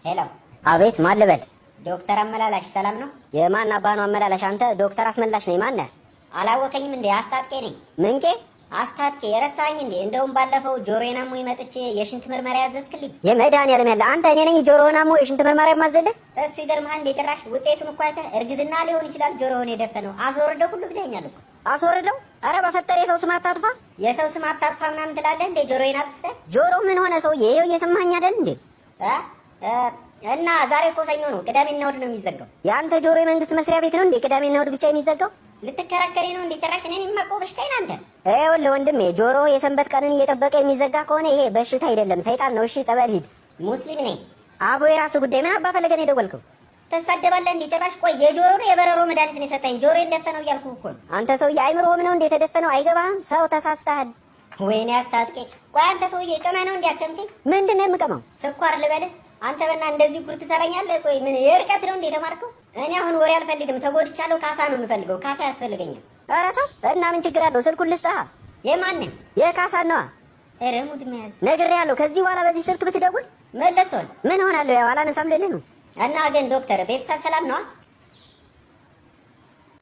ሄሎ። አቤት፣ ማን ልበል? ዶክተር አመላላሽ ሰላም ነው? የማን አባ ነው አመላላሽ? አንተ ዶክተር አስመላሽ ነኝ። ማን ነህ? አላወቀኝም እንዴ? አስታጥቄ ነኝ። ምንቄ? አስታጥቄ የረሳኝ እንዴ? እንደውም ባለፈው ጆሮዬን አሞኝ መጥቼ የሽንት ምርመራ ያዘዝክልኝ። የመድኃኒዓለም ያለ አንተ እኔ ነኝ ጆሮህን አሞ የሽንት ምርመራ የማዘልህ? እሱ ይገርምሃል እንዴ? ጭራሽ ውጤቱን እኮ አይተህ እርግዝና ሊሆን ይችላል ጆሮውን የደፈነው አስወርደው ሁሉ ብለኸኛል እኮ። አስወርደው? ኧረ በፈጠረ የሰው ስም አታጥፋ። የሰው ስም አታጥፋ ምናምን ትላለህ እንዴ? ጆሮዬን አጥፍተህ። ጆሮ ምን ሆነ ሰውዬ? ይኸው እየሰማኸኝ አይደል እንዴ? እና ዛሬ እኮ ሰኞ ነው፣ ቅዳሜና እሑድ ነው የሚዘጋው። የአንተ ጆሮ የመንግስት መስሪያ ቤት ነው እንዴ? ቅዳሜና እሑድ ብቻ የሚዘጋው? ልትከራከሪ ነው እንዴ? ጭራሽ እኔን የማውቀው በሽታዬን አንተ። ይኸውልህ ወንድሜ፣ ጆሮ የሰንበት ቀንን እየጠበቀ የሚዘጋ ከሆነ ይሄ በሽታ አይደለም ሰይጣን ነው። እሺ ጸበል ሂድ። ሙስሊም ነኝ። አቦ የራስህ ጉዳይ። ምን አባ ፈለገ ነው የደወልከው? ተሳደባለህ እንዴ? ጭራሽ ቆይ የጆሮ ነው የበረሮ መድኃኒት ነው የሰጠኝ። ጆሮ እንደፈነው እያልኩህ እኮ ነው። አንተ ሰውዬ አይምሮህም ነው እንዴ የተደፈነው? አይገባህም? ሰው ተሳስተሃል። ወይኔ አስታጥቄ። ቆይ አንተ ሰውዬ ቅመህ ነው እንዲያከምከኝ? ምንድን ነው የምቀመው? ስኳር ልበልህ? አንተ በና እንደዚህ ጉድ ትሰራኛለህ? ቆይ ምን የርቀት ነው እንዴ የተማርከው? እኔ አሁን ወሬ አልፈልግም፣ ተጎድቻለሁ። ካሳ ነው የምፈልገው። ካሳ ያስፈልገኛል። ኧረ ተው እና ምን ችግር አለው? ስልኩን ልስጥሃ። የማንን? የካሳን ነዋ። ኧረ ሙድ መያዝ ነግሬሃለሁ። ከዚህ በኋላ በዚህ ስልክ ብትደውል መለቶል ምን ሆናለሁ? ያው አላነሳም ልልህ ነው። እና ግን ዶክተር ቤተሰብ ሰላም ነዋ?